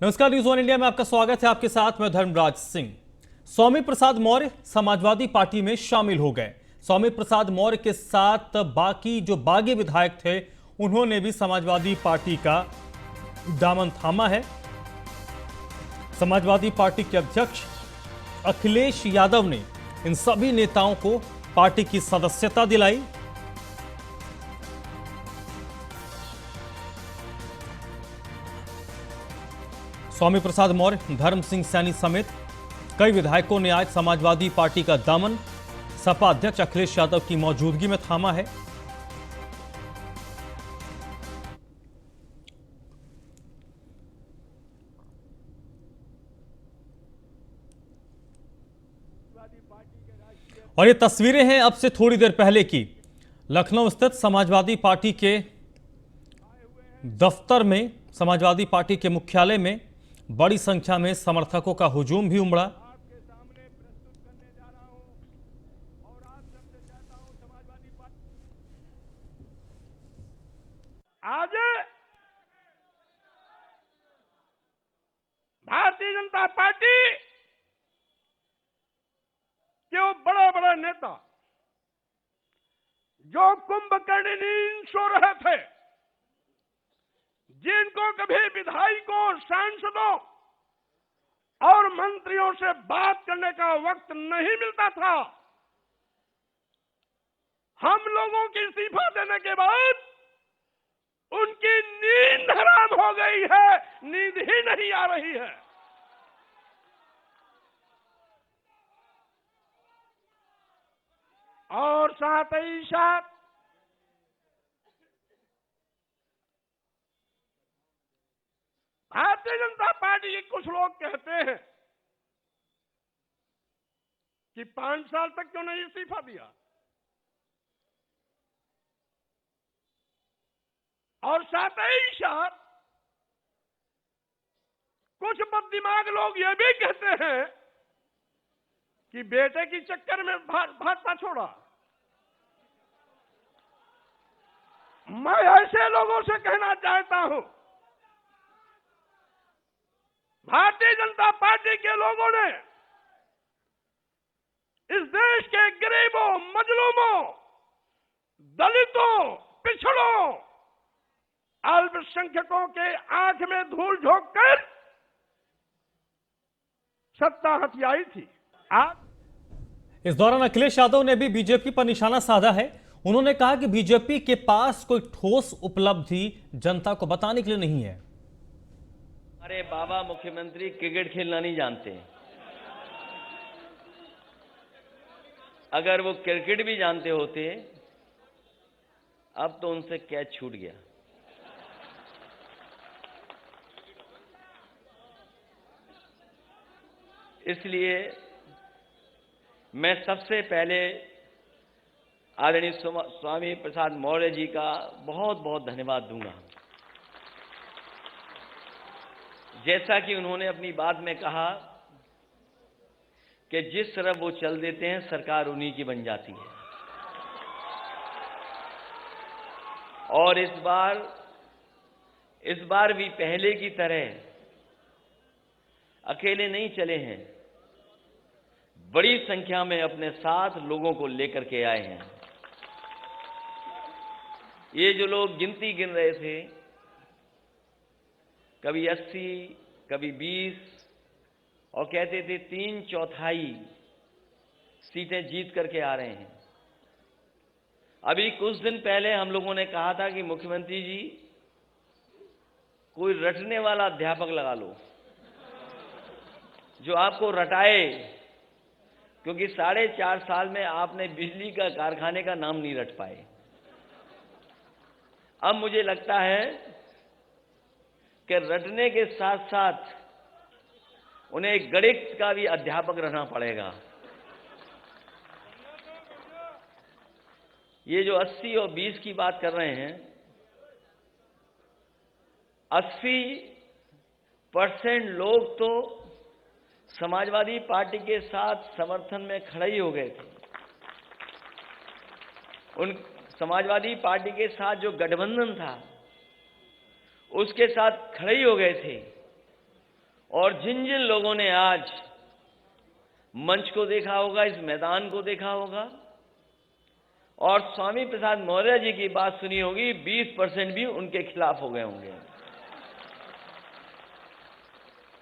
नमस्कार, news one India में आपका स्वागत है। आपके साथ मैं धर्मराज सिंह। स्वामी प्रसाद मौर्य समाजवादी पार्टी में शामिल हो गए। स्वामी प्रसाद मौर्य के साथ बाकी जो बागी विधायक थे, उन्होंने भी समाजवादी पार्टी का दामन थामा है। समाजवादी पार्टी के अध्यक्ष अखिलेश यादव ने इन सभी नेताओं को पार्टी की सदस्यता दिलाई। स्वामी प्रसाद मौर्य, धर्म सिंह सैनी समेत कई विधायकों ने आज समाजवादी पार्टी का दामन सपा अध्यक्ष अखिलेश यादव की मौजूदगी में थामा है। और ये तस्वीरें हैं अब से थोड़ी देर पहले की। लखनऊ स्थित समाजवादी पार्टी के दफ्तर में, समाजवादी पार्टी के मुख्यालय में बड़ी संख्या में समर्थकों का हुजूम भी उमड़ा। आज भारतीय जनता पार्टी के वो बड़े बड़े नेता जो कुंभकर्ण नींद सो रहे थे, जिनको कभी विधायकों, सांसदों और मंत्रियों से बात करने का वक्त नहीं मिलता था, हम लोगों के इस्तीफा देने के बाद उनकी नींद हराम हो गई है, नींद ही नहीं आ रही है। और साथ ही साथ भारतीय जनता पार्टी के कुछ लोग कहते हैं कि 5 साल तक क्यों नहीं इस्तीफा दिया, और साथ ही साथ कुछ बददिमाग लोग ये भी कहते हैं कि बेटे के चक्कर में भाजपा छोड़ा। मैं ऐसे लोगों से कहना चाहता हूं, भारतीय जनता पार्टी के लोगों ने इस देश के गरीबों, मजलूमों, दलितों, पिछड़ों, अल्पसंख्यकों के आंख में धूल झोंककर सत्ता हथियाई थी। आज इस दौरान अखिलेश यादव ने भी बीजेपी पर निशाना साधा है। उन्होंने कहा कि बीजेपी के पास कोई ठोस उपलब्धि जनता को बताने के लिए नहीं है। हमारे बाबा मुख्यमंत्री क्रिकेट खेलना नहीं जानते। अगर वो क्रिकेट भी जानते होते, अब तो उनसे कैच छूट गया। इसलिए मैं सबसे पहले आदरणीय स्वामी प्रसाद मौर्य जी का बहुत बहुत धन्यवाद दूंगा। जैसा कि उन्होंने अपनी बात में कहा कि जिस तरफ वो चल देते हैं, सरकार उन्हीं की बन जाती है। और इस बार भी पहले की तरह अकेले नहीं चले हैं, बड़ी संख्या में अपने साथ लोगों को लेकर के आए हैं। ये जो लोग गिनती गिन रहे थे, कभी 80, कभी 20, और कहते थे 3/4 सीटें जीत करके आ रहे हैं। अभी कुछ दिन पहले हम लोगों ने कहा था कि मुख्यमंत्री जी, कोई रटने वाला अध्यापक लगा लो जो आपको रटाए, क्योंकि 4.5 साल में आपने बिजली का कारखाने का नाम नहीं रट पाए। अब मुझे लगता है कि रटने के साथ साथ उन्हें एक गणित का भी अध्यापक रहना पड़ेगा। ये जो 80 और 20 की बात कर रहे हैं, 80% लोग तो समाजवादी पार्टी के साथ समर्थन में खड़े ही हो गए थे। उन समाजवादी पार्टी के साथ जो गठबंधन था, उसके साथ खड़े ही हो गए थे। और जिन जिन लोगों ने आज मंच को देखा होगा, इस मैदान को देखा होगा और स्वामी प्रसाद मौर्य जी की बात सुनी होगी, 20% भी उनके खिलाफ हो गए होंगे।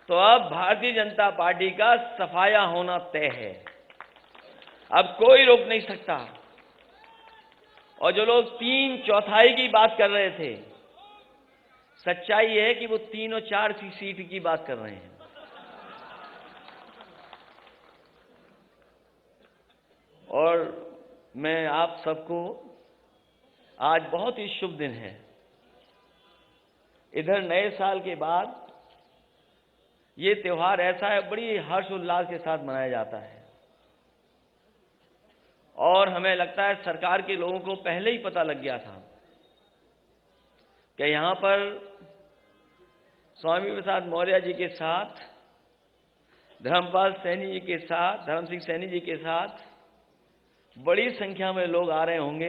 तो अब भारतीय जनता पार्टी का सफाया होना तय है, अब कोई रोक नहीं सकता। और जो लोग 3/4 की बात कर रहे थे, सच्चाई है कि वो 3 और 4 सीट की बात कर रहे हैं। और मैं आप सबको, आज बहुत ही शुभ दिन है। इधर नए साल के बाद ये त्योहार ऐसा है, बड़ी हर्षोल्लास के साथ मनाया जाता है। और हमें लगता है सरकार के लोगों को पहले ही पता लग गया था कि यहां पर स्वामी प्रसाद मौर्य जी के साथ, धर्मपाल सैनी जी के साथ, धर्म सिंह सैनी जी के साथ बड़ी संख्या में लोग आ रहे होंगे।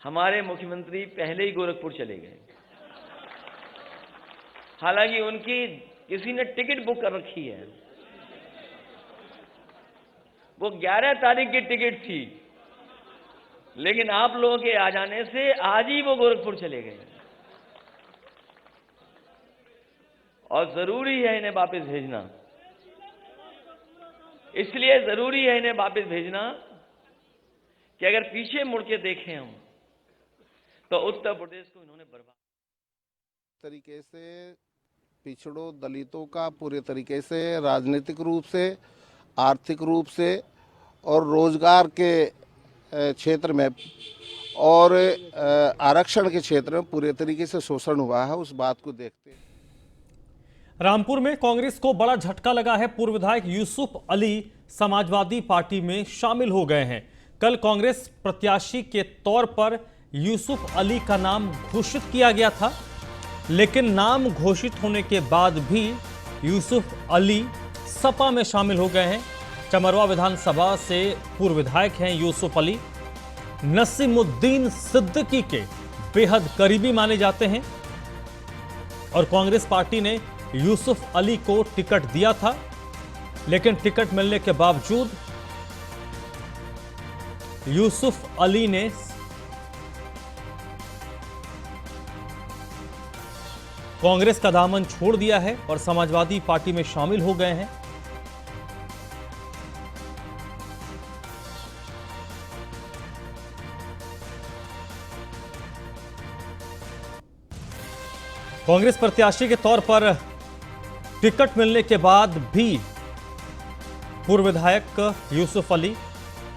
हमारे मुख्यमंत्री पहले ही गोरखपुर चले गए, हालांकि उनकी किसी ने टिकट बुक कर रखी है। वो 11 तारीख की टिकट थी, लेकिन आप लोगों के आ जाने से आज ही वो गोरखपुर चले गए। और जरूरी है इन्हें वापस भेजना, इसलिए जरूरी है इन्हें वापस भेजना कि अगर पीछे मुड़ के देखें हम, तो उत्तर प्रदेश को इन्होंने बर्बाद तरीके से पिछड़ों दलितों का पूरे तरीके से राजनीतिक रूप से, आर्थिक रूप से और रोजगार के क्षेत्र में और आरक्षण के क्षेत्र में पूरे तरीके से शोषण हुआ है। उस बात को देखते हैं रामपुर में कांग्रेस को बड़ा झटका लगा है। पूर्व विधायक यूसुफ अली समाजवादी पार्टी में शामिल हो गए हैं। कल कांग्रेस प्रत्याशी के तौर पर यूसुफ अली का नाम घोषित किया गया था, लेकिन नाम घोषित होने के बाद भी यूसुफ अली सपा में शामिल हो गए हैं। चमरवा विधानसभा से पूर्व विधायक हैं यूसुफ अली। नसीमुद्दीन सिद्दीकी के बेहद करीबी माने जाते हैं और कांग्रेस पार्टी ने यूसुफ अली को टिकट दिया था, लेकिन टिकट मिलने के बावजूद यूसुफ अली ने कांग्रेस का दामन छोड़ दिया है और समाजवादी पार्टी में शामिल हो गए हैं। कांग्रेस प्रत्याशी के तौर पर टिकट मिलने के बाद भी पूर्व विधायक यूसुफ अली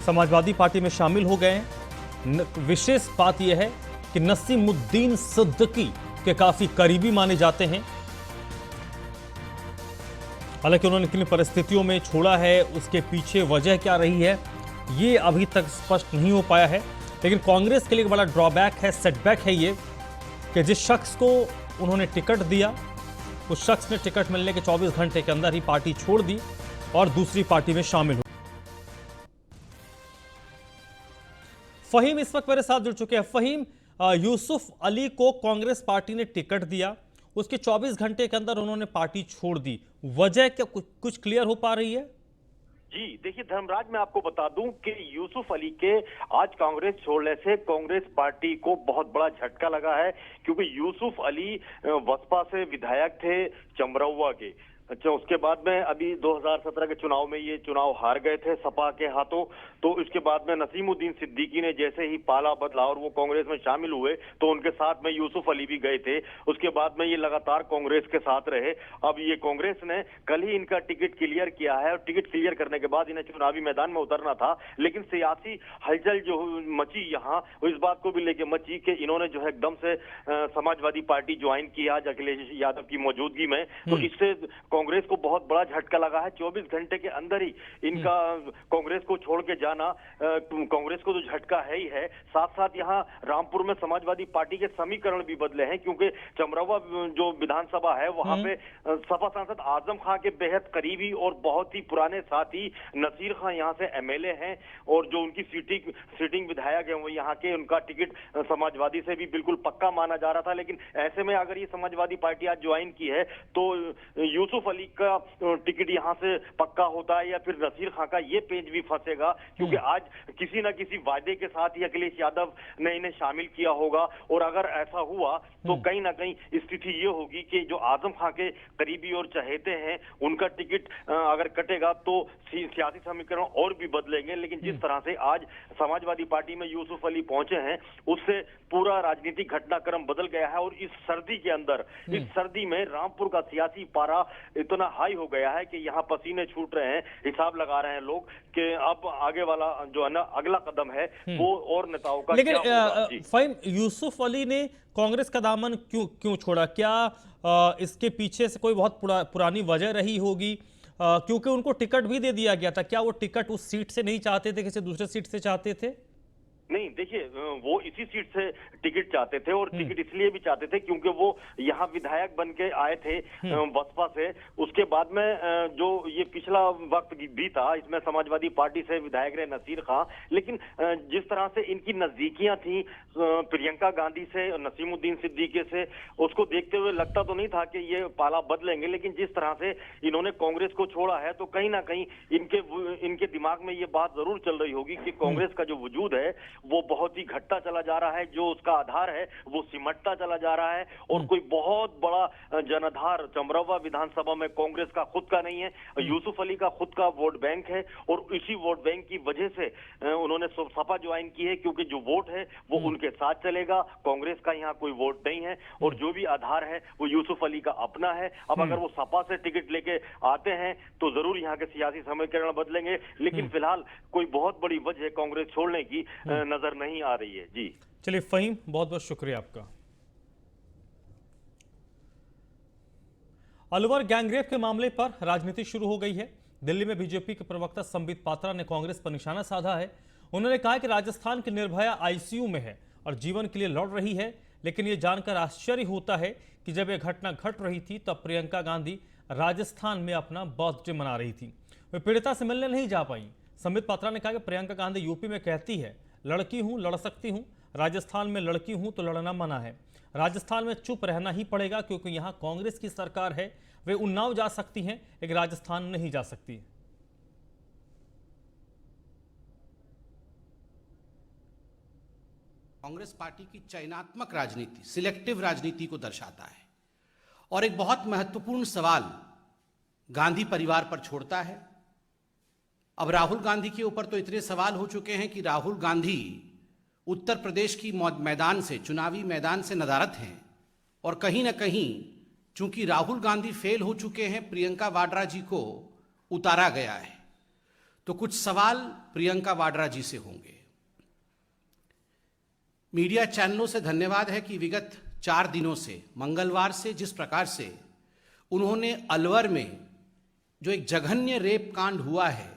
समाजवादी पार्टी में शामिल हो गए हैं। विशेष बात यह है कि नसीमुद्दीन सिद्दीकी के काफी करीबी माने जाते हैं। हालांकि उन्होंने किन परिस्थितियों में छोड़ा है, उसके पीछे वजह क्या रही है, ये अभी तक स्पष्ट नहीं हो पाया है। लेकिन कांग्रेस के लिए एक बड़ा ड्रॉबैक है, सेटबैक है ये कि जिस शख्स को उन्होंने टिकट दिया, उस शख्स ने टिकट मिलने के 24 घंटे के अंदर ही पार्टी छोड़ दी और दूसरी पार्टी में शामिल हुआ। फहीम इस वक्त मेरे साथ जुड़ चुके हैं। फहीम, यूसुफ अली को कांग्रेस पार्टी ने टिकट दिया, उसके 24 घंटे के अंदर उन्होंने पार्टी छोड़ दी, वजह क्या कुछ क्लियर हो पा रही है? जी देखिए धर्मराज, मैं आपको बता दूं कि यूसुफ अली के आज कांग्रेस छोड़ने से कांग्रेस पार्टी को बहुत बड़ा झटका लगा है, क्योंकि यूसुफ अली बसपा से विधायक थे चमरौवा के। अच्छा, उसके बाद में अभी 2017 के चुनाव में ये चुनाव हार गए थे सपा के हाथों। तो इसके बाद में नसीमुद्दीन सिद्दीकी ने जैसे ही पाला बदला और वो कांग्रेस में शामिल हुए, तो उनके साथ में यूसुफ अली भी गए थे। उसके बाद में ये लगातार कांग्रेस के साथ रहे। अब ये कांग्रेस ने कल ही इनका टिकट क्लियर किया है और टिकट क्लियर करने के बाद इन्हें चुनावी मैदान में उतरना था, लेकिन सियासी हलचल जो मची यहाँ, इस बात को भी लेके मची कि इन्होंने जो है एकदम से समाजवादी पार्टी ज्वाइन की आज अखिलेश यादव की मौजूदगी में। तो इससे कांग्रेस को बहुत बड़ा झटका लगा है। 24 घंटे के अंदर ही इनका कांग्रेस को छोड़ के जाना कांग्रेस को तो झटका है ही है। साथ साथ यहाँ रामपुर में समाजवादी पार्टी के समीकरण भी बदले हैं, क्योंकि चमरवा जो विधानसभा है वहां पे सपा सांसद आजम खां के बेहद करीबी और बहुत ही पुराने साथी नसीर खां यहाँ से एमएलए हैं, और जो उनकी सीटिंग विधायक है वो यहाँ के, उनका टिकट समाजवादी से भी बिल्कुल पक्का माना जा रहा था। लेकिन ऐसे में अगर ये समाजवादी पार्टी आज ज्वाइन की है तो यूसुफ यूसुफ अली का टिकट यहाँ से पक्का होता है या फिर नसीर खां का, ये पेज भी फंसेगा, क्योंकि आज किसी ना किसी वायदे के साथ ही अखिलेश यादव ने इन्हें शामिल किया होगा। और अगर ऐसा हुआ तो कहीं ना कहीं स्थिति ये होगी कि जो आजम खां के करीबी और चहेते हैं उनका टिकट अगर कटेगा तो सियासी समीकरण और भी बदलेंगे। लेकिन जिस तरह से आज समाजवादी पार्टी में यूसुफ अली पहुंचे हैं, उससे पूरा राजनीतिक घटनाक्रम बदल गया है। और इस सर्दी के अंदर, इस सर्दी में रामपुर का सियासी पारा इतना हाई हो गया है कि यहाँ पसीने छूट रहे हैं। हिसाब लगा रहे हैं लोग कि अब आगे वाला जो है ना अगला कदम है वो और नेताओं का लेकिन क्या होगा। जी। फाइन, यूसुफ अली ने कांग्रेस का दामन क्यों छोड़ा? क्या इसके पीछे से कोई बहुत पुरानी वजह रही होगी? क्योंकि उनको टिकट भी दे दिया गया था। क्या वो टिकट उस सीट से नहीं चाहते थे, किसी दूसरे सीट से चाहते थे? नहीं, देखिए, वो इसी सीट से टिकट चाहते थे और टिकट इसलिए भी चाहते थे क्योंकि वो यहाँ विधायक बन के आए थे बसपा से। उसके बाद में जो ये पिछला वक्त भी था, इसमें समाजवादी पार्टी से विधायक रहे नसीर खां। लेकिन जिस तरह से इनकी नजदीकियां थी प्रियंका गांधी से, नसीमुद्दीन सिद्दीकी से, उसको देखते हुए लगता तो नहीं था कि ये पाला बदलेंगे। लेकिन जिस तरह से इन्होंने कांग्रेस को छोड़ा है तो कहीं ना कहीं इनके दिमाग में ये बात जरूर चल रही होगी कि कांग्रेस का जो वजूद है वो बहुत ही घटता चला जा रहा है, जो उसका आधार है वो सिमटता चला जा रहा है। और कोई बहुत बड़ा जनाधार चमरवा विधानसभा में कांग्रेस का खुद का नहीं है, यूसुफ अली का खुद का वोट बैंक है। और इसी वोट बैंक की वजह से उन्होंने सपा ज्वाइन की है, क्योंकि जो वोट है वो उनके साथ चलेगा। कांग्रेस का यहाँ कोई वोट नहीं है और जो भी आधार है वो यूसुफ अली का अपना है। अब अगर वो सपा से टिकट लेके आते हैं तो जरूर यहाँ के सियासी समीकरण बदलेंगे। लेकिन फिलहाल कोई बहुत बड़ी वजह कांग्रेस छोड़ने की नजर नहीं आ रही है। जी चलिए फहीम, बहुत बहुत शुक्रिया आपका। अलवर गैंगरेप के मामले पर राजनीति शुरू हो गई है। दिल्ली में बीजेपी के प्रवक्ता संबित पात्रा ने कांग्रेस पर निशाना साधा है। उन्होंने कहा कि राजस्थान की निर्भया आईसीयू में है और जीवन के लिए लड़ रही है। लेकिन यह जानकर आश्चर्य होता है कि जब यह घटना घट रही थी तब प्रियंका गांधी राजस्थान में अपना बर्थडे मना रही थी। वे पीड़िता से मिलने नहीं जा पाई। संबित पात्रा ने कहा कि प्रियंका गांधी यूपी में कहती है लड़की हूं, लड़ सकती हूं, राजस्थान में लड़की हूं तो लड़ना मना है। राजस्थान में चुप रहना ही पड़ेगा क्योंकि यहां कांग्रेस की सरकार है। वे उन्नाव जा सकती हैं लेकिन राजस्थान नहीं जा सकती। कांग्रेस पार्टी की चयनात्मक राजनीति, सिलेक्टिव राजनीति को दर्शाता है और एक बहुत महत्वपूर्ण सवाल गांधी परिवार पर छोड़ता है। अब राहुल गांधी के ऊपर तो इतने सवाल हो चुके हैं कि राहुल गांधी उत्तर प्रदेश की मैदान से, चुनावी मैदान से नदारद हैं। और कहीं ना कहीं चूंकि राहुल गांधी फेल हो चुके हैं, प्रियंका वाड्रा जी को उतारा गया है, तो कुछ सवाल प्रियंका वाड्रा जी से होंगे। मीडिया चैनलों से धन्यवाद है कि विगत 4 दिनों से, मंगलवार से जिस प्रकार से उन्होंने अलवर में जो एक जघन्य रेप कांड हुआ है,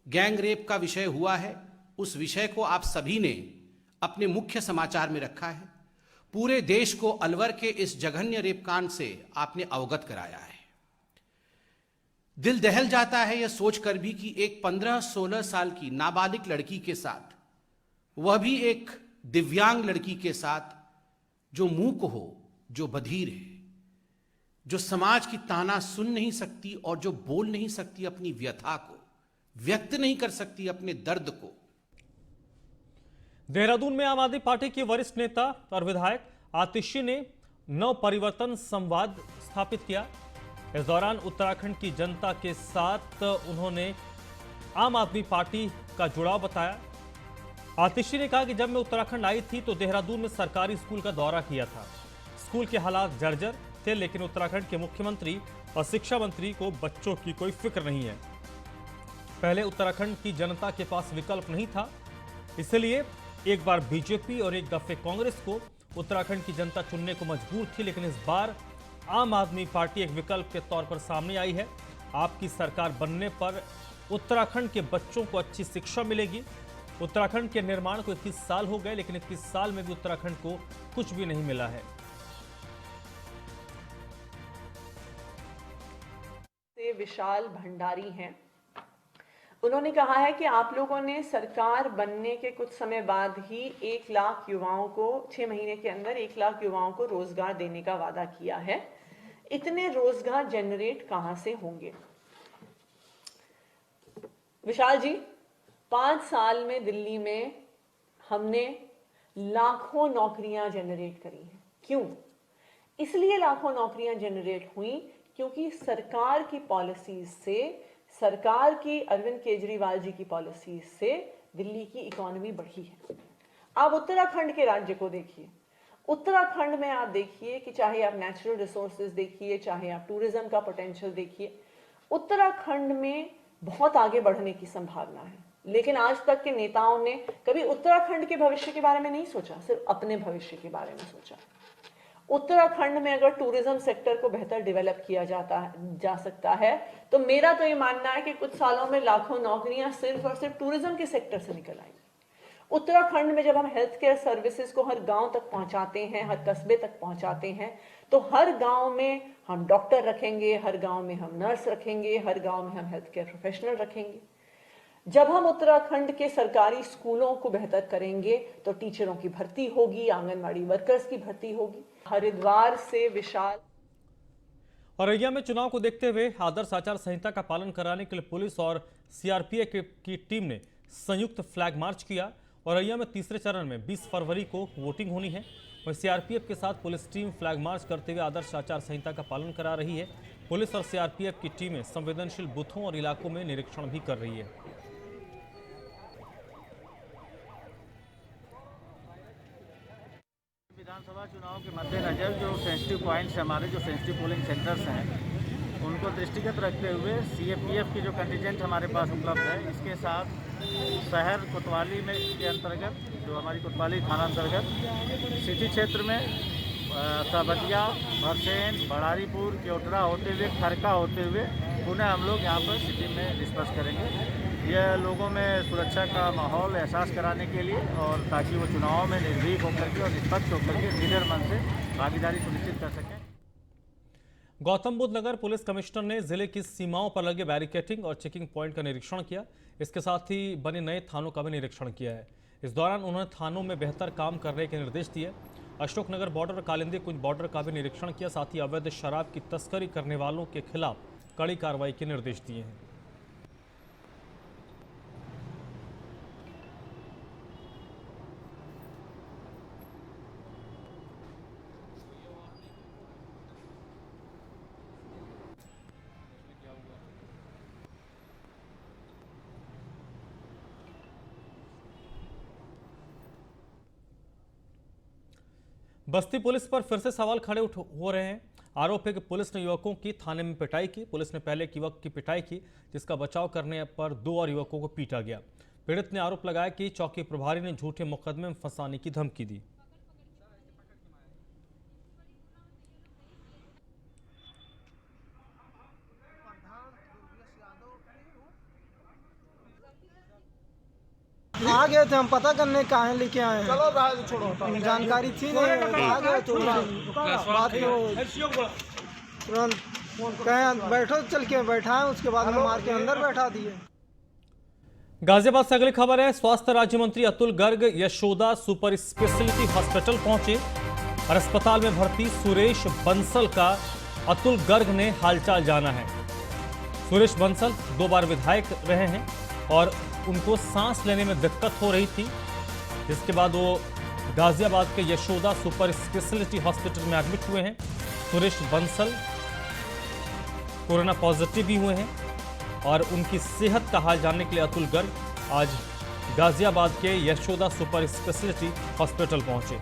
गैंग रेप का विषय हुआ है, उस विषय को आप सभी ने अपने मुख्य समाचार में रखा है। पूरे देश को अलवर के इस जघन्य रेप कांड से आपने अवगत कराया है। दिल दहल जाता है यह सोचकर भी कि एक 15-16 साल की नाबालिग लड़की के साथ, वह भी एक दिव्यांग लड़की के साथ, जो मूक हो, जो बधिर है, जो समाज की ताना सुन नहीं सकती और जो बोल नहीं सकती, अपनी व्यथा को व्यक्त नहीं कर सकती, अपने दर्द को। देहरादून में आम आदमी पार्टी के वरिष्ठ नेता और विधायक आतिशी ने नव परिवर्तन संवाद स्थापित किया। इस दौरान उत्तराखंड की जनता के साथ उन्होंने आम आदमी पार्टी का जुड़ाव बताया। आतिशी ने कहा कि जब मैं उत्तराखंड आई थी तो देहरादून में सरकारी स्कूल का दौरा किया था। स्कूल के हालात जर्जर थे, लेकिन उत्तराखंड के मुख्यमंत्री और शिक्षा मंत्री को बच्चों की कोई फिक्र नहीं है। पहले उत्तराखंड की जनता के पास विकल्प नहीं था, इसलिए एक बार बीजेपी और एक दफे कांग्रेस को उत्तराखंड की जनता चुनने को मजबूर थी। लेकिन इस बार आम आदमी पार्टी एक विकल्प के तौर पर सामने आई है। आपकी सरकार बनने पर उत्तराखंड के बच्चों को अच्छी शिक्षा मिलेगी। उत्तराखंड के निर्माण को 21 साल हो गए, लेकिन 21 साल में भी उत्तराखंड को कुछ भी नहीं मिला है। विशाल भंडारी हैं, उन्होंने कहा है कि आप लोगों ने सरकार बनने के कुछ समय बाद ही 1 लाख युवाओं को 6 महीने के अंदर 1 लाख युवाओं को रोजगार देने का वादा किया है। इतने रोजगार जनरेट कहां से होंगे? विशाल जी, 5 साल में दिल्ली में हमने लाखों नौकरियां जनरेट करी हैं। क्यों? इसलिए लाखों नौकरियां जनरेट हुई क्योंकि सरकार की पॉलिसीज से, सरकार की अरविंद केजरीवाल जी की पॉलिसीज से दिल्ली की इकोनॉमी बढ़ी है। आप उत्तराखंड के राज्य को देखिए। उत्तराखंड में आप देखिए कि चाहे आप नेचुरल रिसोर्सेज देखिए, चाहे आप टूरिज्म का पोटेंशियल देखिए, उत्तराखंड में बहुत आगे बढ़ने की संभावना है। लेकिन आज तक के नेताओं ने कभी उत्तराखंड के भविष्य के बारे में नहीं सोचा, सिर्फ अपने भविष्य के बारे में सोचा। उत्तराखंड में अगर टूरिज्म सेक्टर को बेहतर डेवलप किया जा सकता है तो मेरा तो ये मानना है कि कुछ सालों में लाखों नौकरियां सिर्फ और सिर्फ टूरिज्म के सेक्टर से निकल आएंगी। उत्तराखंड में जब हम हेल्थ केयर सर्विसेज को हर गांव तक पहुंचाते हैं, हर कस्बे तक पहुंचाते हैं, तो हर गांव में हम डॉक्टर रखेंगे, हर गांव में हम नर्स रखेंगे, हर गांव में हम हेल्थ केयर प्रोफेशनल रखेंगे। जब हम उत्तराखंड के सरकारी स्कूलों को बेहतर करेंगे तो टीचरों की भर्ती होगी, आंगनवाड़ी वर्कर्स की भर्ती होगी। हरिद्वार से विशाल। औरैया में चुनाव को देखते हुए आदर्श आचार संहिता का पालन कराने के लिए पुलिस और सीआरपीएफ की टीम ने संयुक्त फ्लैग मार्च किया। औरैया में तीसरे चरण में 20 फरवरी को वोटिंग होनी है। वहीं सीआरपीएफ के साथ पुलिस टीम फ्लैग मार्च करते हुए आदर्श आचार संहिता का पालन करा रही है। पुलिस और सीआरपीएफ की टीमें संवेदनशील बूथों और इलाकों में निरीक्षण भी कर रही है। विधानसभा चुनाव के मद्देनजर जो सेंसिटिव पॉइंट्स हमारे जो सेंसिटिव पोलिंग सेंटर्स हैं उनको दृष्टिगत रखते हुए सीएपीएफ की जो कंटिजेंट हमारे पास उपलब्ध है, इसके साथ शहर कोतवाली में के अंतर्गत जो हमारी कोतवाली थाना अंतर्गत सिटी क्षेत्र में साबतिया, भरसेन, बड़ारीपुर, क्योटरा होते हुए, खरका होते हुए पुनः हम लोग यहाँ पर सिटी में डिस्पर्स करेंगे। यह लोगों में सुरक्षा का माहौल एहसास कराने के लिए और ताकि वो चुनाव में निर्भीक होकर के और निष्पक्ष होकर के निडर मन से भागीदारी सुनिश्चित कर सकें। गौतम बुद्ध नगर पुलिस कमिश्नर ने जिले की सीमाओं पर लगे बैरिकेटिंग और चेकिंग पॉइंट का निरीक्षण किया। इसके साथ ही बने नए थानों का भी निरीक्षण किया है। इस दौरान उन्होंने थानों में बेहतर काम करने के निर्देश दिए। अशोकनगर बॉर्डर और कालिंदी कुंज बॉर्डर का भी निरीक्षण किया। साथ ही अवैध शराब की तस्करी करने वालों के खिलाफ कड़ी कार्रवाई के निर्देश दिए हैं। बस्ती पुलिस पर फिर से सवाल खड़े हो रहे हैं। आरोप है कि पुलिस ने युवकों की थाने में पिटाई की। पुलिस ने पहले एक युवक की पिटाई की, जिसका बचाव करने पर 2 और युवकों को पीटा गया। पीड़ित ने आरोप लगाया कि चौकी प्रभारी ने झूठे मुकदमे में फंसाने की धमकी दी। आ गए थे हम पता करने कहाँ लेके आए हैं। चलो छोड़ो, जानकारी थी नहीं, आ गए तो बात तुरंत कहें बैठो, चल के बैठा है, उसके बाद में मार के अंदर बैठा दिए। गाजियाबाद से अगली खबर है। स्वास्थ्य राज्य मंत्री Atul Garg Yashoda super speciality hospital पहुंचे और अस्पताल में भर्ती सुरेश बंसल का अतुल गर्ग ने हालचाल जाना है। सुरेश बंसल 2 बार विधायक रहे हैं और उनको सांस लेने में दिक्कत हो रही थी, जिसके बाद वो गाजियाबाद के यशोदा सुपर स्पेशलिटी हॉस्पिटल में एडमिट हुए हैं। सुरेश बंसल कोरोना पॉजिटिव भी हुए हैं और उनकी सेहत का हाल जानने के लिए अतुल गर्ग आज गाजियाबाद के यशोदा सुपर स्पेशलिटी हॉस्पिटल पहुंचे।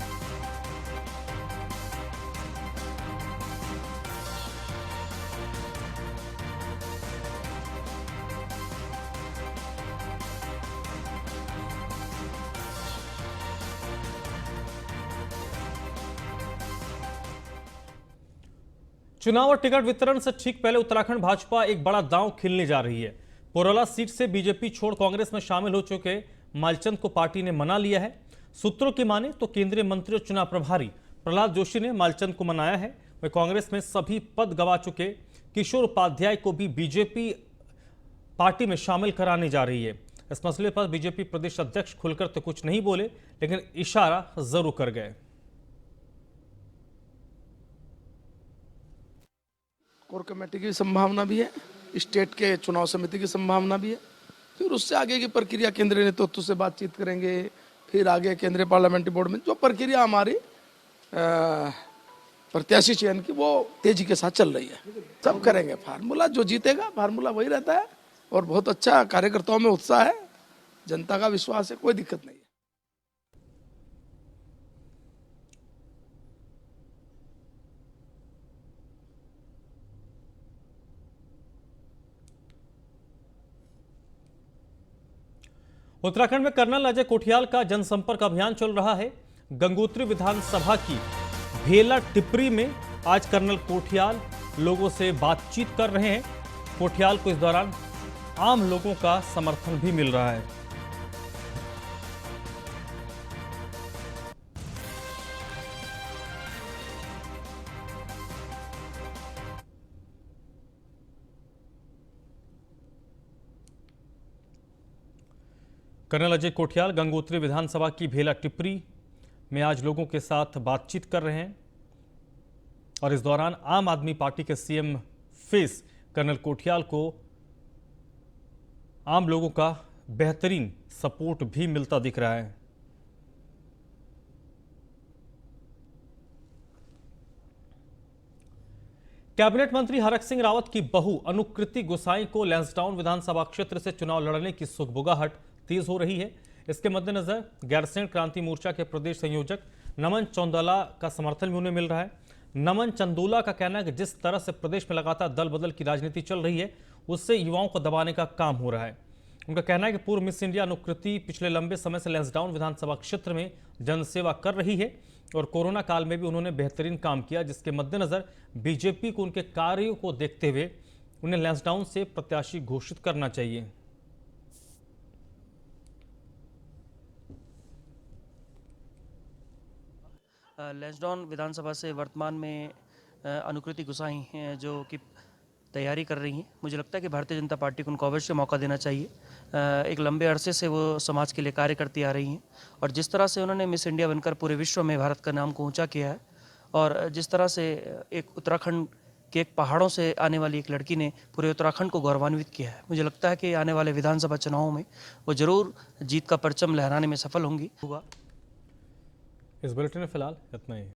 चुनाव और टिकट वितरण से ठीक पहले उत्तराखंड भाजपा एक बड़ा दांव खेलने जा रही है। पुरोला सीट से बीजेपी छोड़ कांग्रेस में शामिल हो चुके मालचंद को पार्टी ने मना लिया है। सूत्रों की माने तो केंद्रीय मंत्री और चुनाव प्रभारी प्रहलाद जोशी ने मालचंद को मनाया है। वह कांग्रेस में सभी पद गंवा चुके किशोर उपाध्याय को भी बीजेपी पार्टी में शामिल कराने जा रही है। इस मसले पर बीजेपी प्रदेश अध्यक्ष खुलकर तो कुछ नहीं बोले, लेकिन इशारा जरूर कर गए। कोर कमेटी की संभावना भी है, स्टेट के चुनाव समिति की संभावना भी है। फिर उससे आगे की प्रक्रिया केंद्रीय नेतृत्व से बातचीत करेंगे, फिर आगे केंद्रीय पार्लियामेंट्री बोर्ड में जो प्रक्रिया हमारी प्रत्याशी चयन की वो तेजी के साथ चल रही है। सब करेंगे, फार्मूला जो जीतेगा फार्मूला वही रहता है। और बहुत अच्छा कार्यकर्ताओं में उत्साह है, जनता का विश्वास है, कोई दिक्कत नहीं है। उत्तराखंड में कर्नल अजय कोठियाल का जनसंपर्क अभियान चल रहा है। गंगोत्री विधानसभा की भेला टिप्परी में आज कर्नल कोठियाल लोगों से बातचीत कर रहे हैं। कोठियाल को इस दौरान आम लोगों का समर्थन भी मिल रहा है। कर्नल अजय कोठियाल गंगोत्री विधानसभा की भेला टिप्परी में आज लोगों के साथ बातचीत कर रहे हैं और इस दौरान आम आदमी पार्टी के सीएम फेस कर्नल कोठियाल को आम लोगों का बेहतरीन सपोर्ट भी मिलता दिख रहा है। कैबिनेट मंत्री हरक सिंह रावत की बहू अनुकृति गोसाई को लैंसडाउन विधानसभा क्षेत्र से चुनाव लड़ने की सुगबुगाहट तेज हो रही है। इसके मद्देनजर गैरसैंण क्रांति मोर्चा के प्रदेश संयोजक नमन चंदोला का समर्थन भी उन्हें मिल रहा है। नमन चंदोला का कहना है कि जिस तरह से प्रदेश में लगातार दल बदल की राजनीति चल रही है उससे युवाओं को दबाने का काम हो रहा है। उनका कहना है कि पूर्व मिस इंडिया अनुकृति पिछले लंबे समय से लैंसडाउन विधानसभा क्षेत्र में जनसेवा कर रही है और कोरोना काल में भी उन्होंने बेहतरीन काम किया, जिसके मद्देनजर बीजेपी को उनके कार्यों को देखते हुए उन्हें लैंसडाउन से प्रत्याशी घोषित करना चाहिए। लैंसडाउन विधानसभा से वर्तमान में अनुकृति गोसाई जो कि तैयारी कर रही हैं। मुझे लगता है कि भारतीय जनता पार्टी को उनको अवश्य मौका देना चाहिए। एक लंबे अरसे से वो समाज के लिए कार्य करती आ रही हैं और जिस तरह से उन्होंने मिस इंडिया बनकर पूरे विश्व में भारत का नाम को ऊंचा किया है और जिस तरह से एक उत्तराखंड के एक पहाड़ों से आने वाली एक लड़की ने पूरे उत्तराखंड को गौरवान्वित किया है, मुझे लगता है कि आने वाले विधानसभा चुनावों में वो जरूर जीत का परचम लहराने में सफल होंगी। इस बुलेटिन में फिलहाल इतना ही।